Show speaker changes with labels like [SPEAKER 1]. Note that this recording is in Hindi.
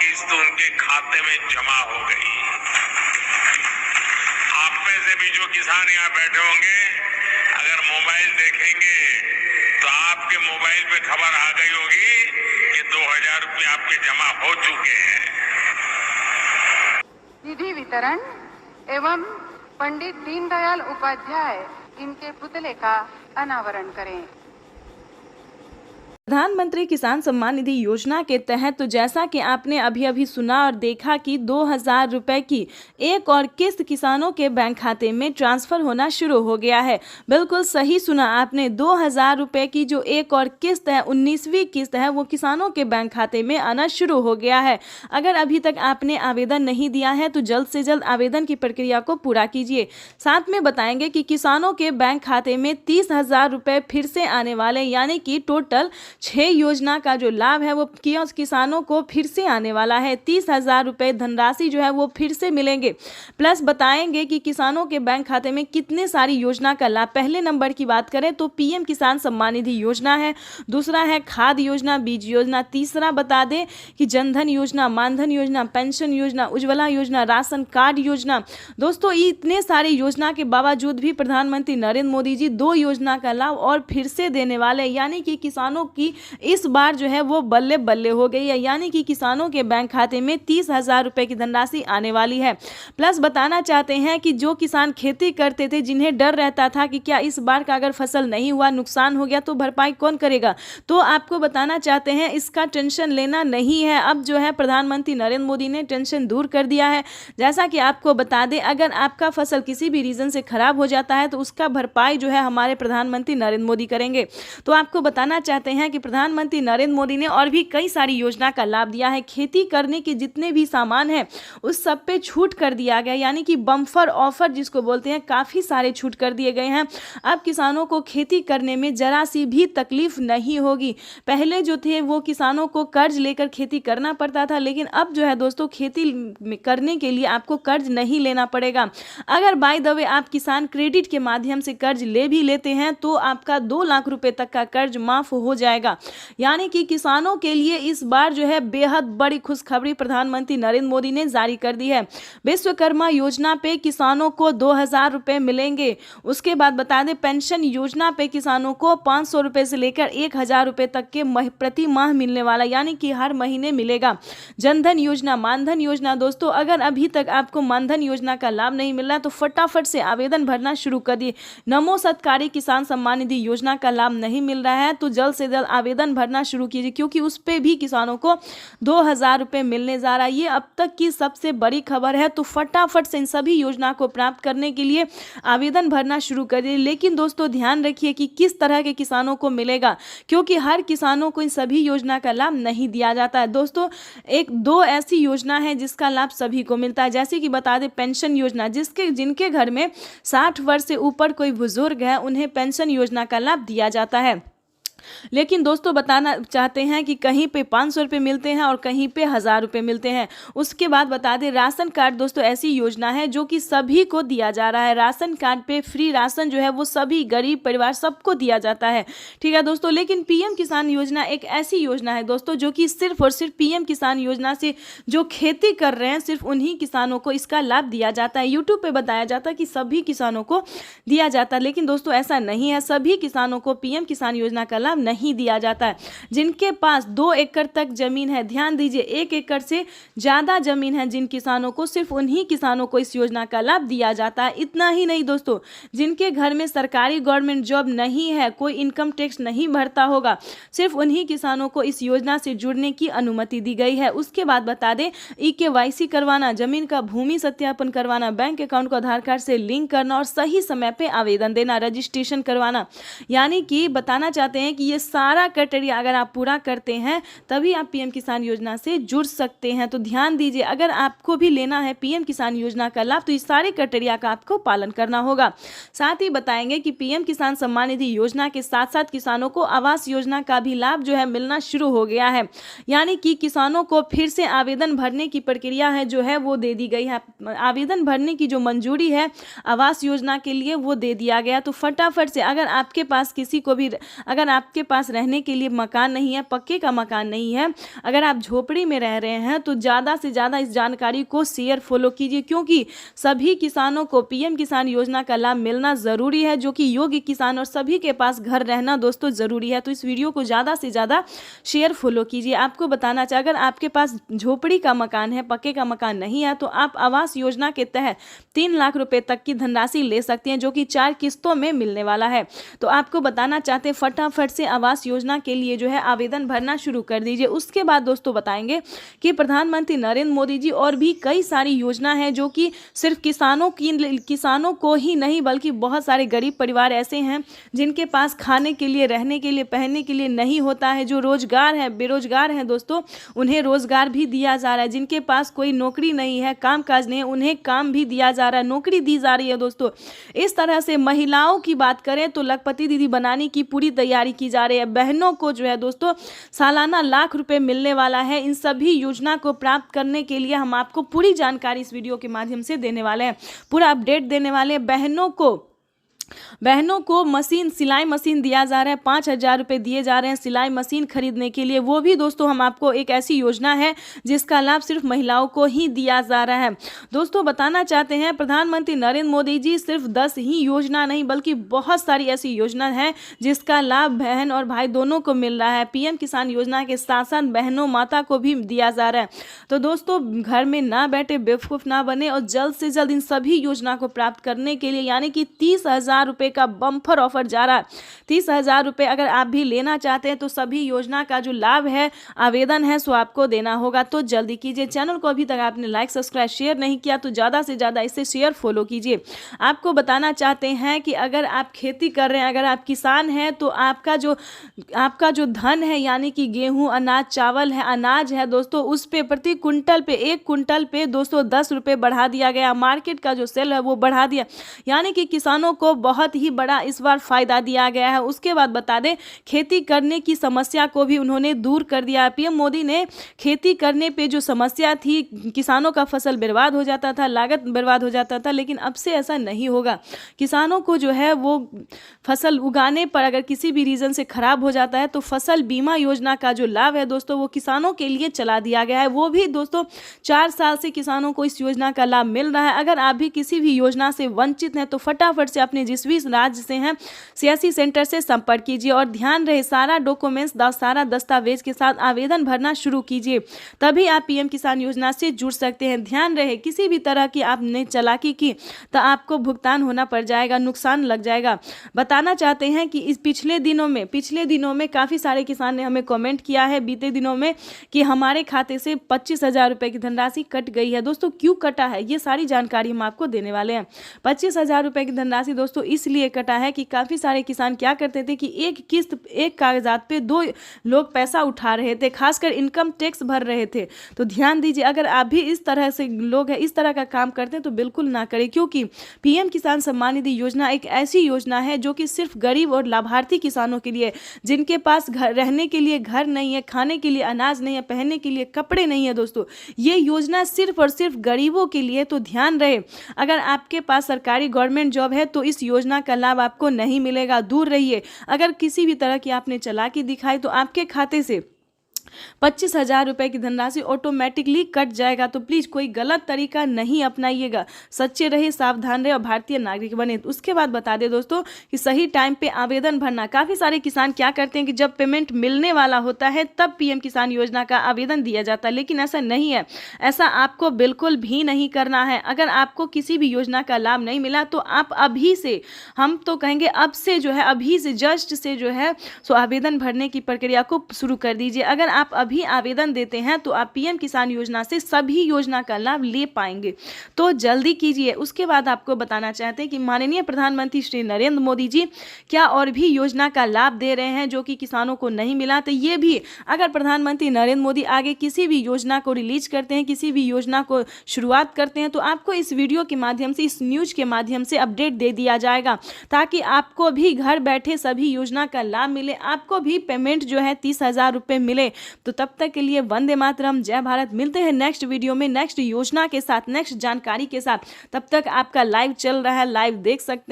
[SPEAKER 1] किस्त उनके खाते में जमा हो गई। आप में से भी जो किसान यहाँ बैठे होंगे, अगर मोबाइल देखेंगे तो आपके मोबाइल पे खबर आ गई होगी कि 2000 रुपये आपके जमा हो चुके हैं।
[SPEAKER 2] निधि वितरण एवं पंडित दीनदयाल उपाध्याय इनके पुतले का अनावरण करें।
[SPEAKER 3] प्रधानमंत्री किसान सम्मान निधि योजना के तहत तो जैसा कि आपने अभी सुना और देखा कि 2000 रुपए की एक और किस्त किसानों के बैंक खाते में ट्रांसफर होना शुरू हो गया है। बिल्कुल सही सुना आपने, 2000 रुपए की जो एक और किस्त है, 19वीं किस्त है, वो किसानों के बैंक खाते में आना शुरू हो गया है। अगर अभी तक आपने आवेदन नहीं दिया है तो जल्द से जल्द आवेदन की प्रक्रिया को पूरा कीजिए। साथ में बताएंगे कि किसानों के बैंक खाते में 30,000 रुपए फिर से आने वाले, यानी कि टोटल 6 योजना का जो लाभ है वो किसानों को फिर से आने वाला है। 30,000 रुपए धनराशि जो है वो फिर से मिलेंगे। प्लस बताएंगे कि किसानों के बैंक खाते में कितने सारी योजना का लाभ। पहले नंबर की बात करें तो पीएम किसान सम्मान निधि योजना है, दूसरा है खाद योजना, बीज योजना, तीसरा बता दें कि जनधन योजना, मानधन योजना, पेंशन योजना, उज्ज्वला योजना, राशन कार्ड योजना। दोस्तों इतने सारे योजना के बावजूद भी प्रधानमंत्री नरेंद्र मोदी जी 2 योजना का लाभ और फिर से देने वाले, यानी कि किसानों की इस बार जो है वो बल्ले बल्ले हो गई है, यानी कि किसानों के बैंक खाते में 30,000 रुपए की धनराशि आने वाली है। प्लस बताना चाहते हैं कि जो किसान खेती करते थे, जिन्हें डर रहता था कि क्या इस बार का अगर फसल नहीं हुआ, नुकसान हो गया तो भरपाई कौन करेगा, तो आपको बताना चाहते हैं इसका टेंशन लेना नहीं है। अब जो है प्रधानमंत्री नरेंद्र मोदी ने टेंशन दूर कर दिया है। जैसा कि आपको बता दें, अगर आपका फसल किसी भी रीजन से खराब हो जाता है तो उसका भरपाई जो है हमारे प्रधानमंत्री नरेंद्र मोदी करेंगे। तो आपको बताना चाहते हैं कि प्रधानमंत्री नरेंद्र मोदी ने और भी कई सारी योजना का लाभ दिया है। खेती करने के जितने भी सामान हैं उस सब पे छूट कर दिया गया, यानी कि बम्पर ऑफर जिसको बोलते हैं, काफी सारे छूट कर दिए गए हैं। अब किसानों को खेती करने में जरा सी भी तकलीफ नहीं होगी। पहले जो थे वो किसानों को कर्ज लेकर खेती करना पड़ता था, लेकिन अब जो है दोस्तों खेती करने के लिए आपको कर्ज नहीं लेना पड़ेगा। अगर बाय द वे आप किसान क्रेडिट के माध्यम से कर्ज ले भी लेते हैं तो आपका 2 लाख रुपए तक का कर्ज माफ हो जाएगा। यानी कि किसानों के लिए इस बार जो है बेहद बड़ी खुशखबरी प्रधानमंत्री नरेंद्र मोदी ने जारी कर दी है। विश्वकर्मा योजना पे किसानों को 2,000 रुपए मिलेंगे। उसके बाद बता दें पेंशन योजना पे किसानों को 500 रुपए से लेकर 1,000 रुपए तक के प्रति माह मिलने वाला, यानी कि हर महीने मिलेगा। जनधन योजना, मानधन योजना, दोस्तों अगर अभी तक आपको मानधन योजना का लाभ नहीं मिल रहा तो फटाफट से आवेदन भरना शुरू कर दिए। नमो सत्कारी किसान सम्मान निधि योजना का लाभ नहीं मिल रहा है तो जल्द से जल्द आवेदन भरना शुरू कीजिए, क्योंकि उस पे भी किसानों को 2,000 रुपए मिलने जा रहा है। ये अब तक की सबसे बड़ी खबर है। तो फटाफट से इन सभी योजना को प्राप्त करने के लिए आवेदन भरना शुरू करिए। लेकिन दोस्तों ध्यान रखिए कि किस तरह के किसानों को मिलेगा, क्योंकि हर किसानों को इन सभी योजना का लाभ नहीं दिया जाता है। दोस्तों 1-2 ऐसी योजना है जिसका लाभ सभी को मिलता है, जैसे कि बता दें पेंशन योजना, जिनके घर में 60 वर्ष से ऊपर कोई बुजुर्ग है उन्हें पेंशन योजना का लाभ दिया जाता है। लेकिन दोस्तों बताना चाहते हैं कि कहीं पे 500 रुपये मिलते हैं और कहीं पे 1,000 रुपये मिलते हैं। उसके बाद बता दें राशन कार्ड, दोस्तों ऐसी योजना है जो कि सभी को दिया जा रहा है। राशन कार्ड पे फ्री राशन जो है वो सभी गरीब परिवार सबको दिया जाता है, ठीक है दोस्तों। लेकिन पीएम किसान योजना एक ऐसी योजना है दोस्तों जो कि सिर्फ और सिर्फ पीएम किसान योजना से जो खेती कर रहे हैं सिर्फ उन्हीं किसानों को इसका लाभ दिया जाता है। यूट्यूब पे बताया जाता है कि सभी किसानों को दिया जाता है, लेकिन दोस्तों ऐसा नहीं है। सभी किसानों को पीएम किसान योजना का लाभ नहीं दिया जाता है। जिनके पास 2 एकड़ तक जमीन है, ध्यान दीजिए 1 एकड़ से ज्यादा जमीन है जिन किसानों को, सिर्फ उन्हीं किसानों को इस योजना का लाभ दिया जाता है। इतना ही नहीं दोस्तों, जिनके घर में सरकारी गवर्नमेंट जॉब नहीं है, कोई इनकम टैक्स नहीं भरता होगा, सिर्फ उन्हीं किसानों को इस योजना से जुड़ने की अनुमति दी गई है। उसके बाद बता दें EKYC करवाना, जमीन का भूमि सत्यापन करवाना, बैंक अकाउंट को आधार कार्ड से लिंक करना और सही समय पे आवेदन देना, रजिस्ट्रेशन करवाना, यानी कि बताना चाहते हैं कि ये सारा क्राइटेरिया अगर आप पूरा करते हैं तभी आप पीएम किसान योजना से जुड़ सकते हैं। तो ध्यान दीजिए, अगर आपको भी लेना है पीएम किसान योजना का लाभ तो इस सारे क्राइटेरिया का आपको पालन करना होगा। साथ ही बताएंगे कि पीएम किसान सम्मान निधि योजना के साथ साथ किसानों को आवास योजना का भी लाभ जो है मिलना शुरू हो गया है, यानी कि किसानों को फिर से आवेदन भरने की प्रक्रिया है जो है वो दे दी गई है। आवेदन भरने की जो मंजूरी है आवास योजना के लिए वो दे दिया गया। तो फटाफट से अगर आपके पास किसी को भी, अगर आप आपके पास रहने के लिए मकान नहीं है, पक्के का मकान नहीं है, अगर आप झोपड़ी में रह रहे हैं तो ज़्यादा से ज़्यादा इस जानकारी को शेयर फॉलो कीजिए, क्योंकि सभी किसानों को पीएम किसान योजना का लाभ मिलना ज़रूरी है, जो कि योग्य किसान और सभी के पास घर रहना दोस्तों ज़रूरी है। तो इस वीडियो को ज़्यादा से ज़्यादा शेयर फॉलो कीजिए। आपको बताना चाहिए, अगर आपके पास झोपड़ी का मकान है, पक्के का मकान नहीं है, तो आप आवास योजना के तहत 3 लाख रुपए तक की धनराशि ले सकते हैं, जो कि 4 किस्तों में मिलने वाला है। तो आपको बताना चाहते हैं, फटाफट से आवास योजना के लिए जो है आवेदन भरना शुरू कर दीजिए। उसके बाद दोस्तों बताएंगे कि प्रधानमंत्री नरेंद्र मोदी जी और भी कई सारी योजना है जो कि सिर्फ किसानों को ही नहीं बल्कि बहुत सारे गरीब परिवार ऐसे हैं जिनके पास खाने के लिए, रहने के लिए, पहनने के लिए नहीं होता है, जो रोजगार है, बेरोजगार हैं दोस्तों, उन्हें रोजगार भी दिया जा रहा है। जिनके पास कोई नौकरी नहीं है, काम काज नहीं है, उन्हें काम भी दिया जा रहा है, नौकरी दी जा रही है दोस्तों। इस तरह से महिलाओं की बात करें तो लखपति दीदी बनाने की पूरी तैयारी की जा रही है। बहनों को जो है दोस्तों सालाना लाख रुपए मिलने वाला है। इन सभी योजना को प्राप्त करने के लिए हम आपको पूरी जानकारी इस वीडियो के माध्यम से देने वाले हैं, पूरा अपडेट देने वाले हैं। बहनों को मशीन, सिलाई मशीन दिया जा रहा है, 5,000 रुपये दिए जा रहे हैं सिलाई मशीन खरीदने के लिए। वो भी दोस्तों हम आपको एक ऐसी योजना है जिसका लाभ सिर्फ महिलाओं को ही दिया जा रहा है। दोस्तों बताना चाहते हैं, प्रधानमंत्री नरेंद्र मोदी जी सिर्फ 10 ही योजना नहीं बल्कि बहुत सारी ऐसी योजना है जिसका लाभ बहन और भाई दोनों को मिल रहा है। पीएम किसान योजना के साथ साथ बहनों, माता को भी दिया जा रहा है। तो दोस्तों घर में ना बैठे, बेवकूफ़ ना बने और जल्द से जल्द इन सभी योजना को प्राप्त करने के लिए, यानी कि 30,000 रुपए का बम्पर ऑफर जा रहा है। 30,000 रुपए अगर आप भी लेना चाहते हैं तो सभी योजना का जो लाभ है, आवेदन है, सो आपको देना होगा। तो जल्दी कीजिए। चैनल को अभी तक आपने लाइक, सब्सक्राइब, शेयर नहीं किया तो ज़्यादा से ज़्यादा इसे शेयर फॉलो कीजिए। आपको बताना चाहते हैं कि अगर आप खेती कर रहे हैं, अगर आप किसान हैं, तो आपका जो धन है, यानी कि गेहूँ, अनाज, चावल है, अनाज है दोस्तों, उस पे प्रति कुंटल पे, 1 कुंटल पे दोस्तों 10 रुपये बढ़ा दिया गया। मार्केट का जो सेल है वो बढ़ा दिया, यानी कि किसानों को बहुत ही बड़ा इस बार फायदा दिया गया है। उसके बाद बता दें, खेती करने की समस्या को भी उन्होंने दूर कर दिया। पीएम मोदी ने खेती करने पे जो समस्या थी, किसानों का फसल बर्बाद हो जाता था, लागत बर्बाद हो जाता था, लेकिन अब से ऐसा नहीं होगा। किसानों को जो है वो फसल उगाने पर अगर किसी भी रीज़न से खराब हो जाता है तो फसल बीमा योजना का जो लाभ है दोस्तों वो किसानों के लिए चला दिया गया है। वो भी दोस्तों 4 साल से किसानों को इस योजना का लाभ मिल रहा है। अगर आप भी किसी भी योजना से वंचित हैं तो फटाफट से अपने जिस भी राज्य से हैं सीएससी सेंटर से संपर्क कीजिए। और ध्यान रहे, सारा डॉक्यूमेंट्स, सारा दस्तावेज के साथ आवेदन भरना शुरू कीजिए, तभी आप पीएम किसान योजना से जुड़ सकते हैं। ध्यान रहे, किसी भी तरह की आपने चालाकी की तो आपको भुगतान होना पड़ जाएगा, नुकसान लग जाएगा। बताना चाहते हैं कि इस पिछले दिनों में काफ़ी सारे किसान ने हमें कमेंट किया है बीते दिनों में कि हमारे खाते से 25,000 रुपये की धनराशि कट गई है। दोस्तों क्यों कटा है, ये सारी जानकारी हम आपको देने वाले हैं। 25,000 रुपये की धनराशि दोस्तों इसलिए कटा है कि काफ़ी सारे किसान क्या करते थे कि एक किस्त, एक कागजात पे 2 लोग पैसा उठा रहे थे, खासकर इनकम टैक्स भर रहे थे। तो ध्यान दीजिए, अगर आप भी इस तरह से लोग हैं, इस तरह का काम करते हैं तो बिल्कुल ना करें, क्योंकि पीएम किसान सम्मान निधि योजना एक ऐसी योजना है जो कि सिर्फ गरीब और लाभार्थी किसानों के लिए, जिनके पास रहने के लिए घर नहीं है, खाने के लिए अनाज नहीं है, पहनने के लिए कपड़े नहीं है दोस्तों, ये योजना सिर्फ और सिर्फ गरीबों के लिए। तो ध्यान रहे, अगर आपके पास सरकारी गवर्नमेंट जॉब है तो इस योजना का लाभ आपको नहीं मिलेगा, दूर रहिए। अगर किसी भी तरह की आपने चालाकी दिखाई तो आपके खाते से 25,000 रुपये की धनराशि ऑटोमेटिकली कट जाएगा। तो प्लीज़ कोई गलत तरीका नहीं अपनाइएगा, सच्चे रहे, सावधान रहे और भारतीय नागरिक बने। उसके बाद बता दें दोस्तों कि सही टाइम पे आवेदन भरना। काफ़ी सारे किसान क्या करते हैं कि जब पेमेंट मिलने वाला होता है तब पीएम किसान योजना का आवेदन दिया जाता है, लेकिन ऐसा नहीं है। ऐसा आपको बिल्कुल भी नहीं करना है। अगर आपको किसी भी योजना का लाभ नहीं मिला तो आप अभी से, हम तो कहेंगे अब से जो है, अभी से जस्ट से जो है सो आवेदन भरने की प्रक्रिया को शुरू कर दीजिए। अगर आप अभी आवेदन देते हैं तो आप पीएम किसान योजना से सभी योजना का लाभ ले पाएंगे, तो जल्दी कीजिए। उसके बाद आपको बताना चाहते हैं कि माननीय प्रधानमंत्री श्री नरेंद्र मोदी जी क्या और भी योजना का लाभ दे रहे हैं जो कि किसानों को नहीं मिला। तो ये भी, अगर प्रधानमंत्री नरेंद्र मोदी आगे किसी भी योजना को रिलीज करते हैं, किसी भी योजना को शुरुआत करते हैं, तो आपको इस वीडियो के माध्यम से, इस न्यूज के माध्यम से अपडेट दे दिया जाएगा, ताकि आपको भी घर बैठे सभी योजना का लाभ मिले, आपको भी पेमेंट जो है 30,000 रुपये मिले। तो तब तक के लिए वंदे मातरम, जय भारत। मिलते हैं नेक्स्ट वीडियो में नेक्स्ट योजना के साथ, नेक्स्ट जानकारी के साथ। तब तक आपका लाइव चल रहा है, लाइव देख सकते हैं।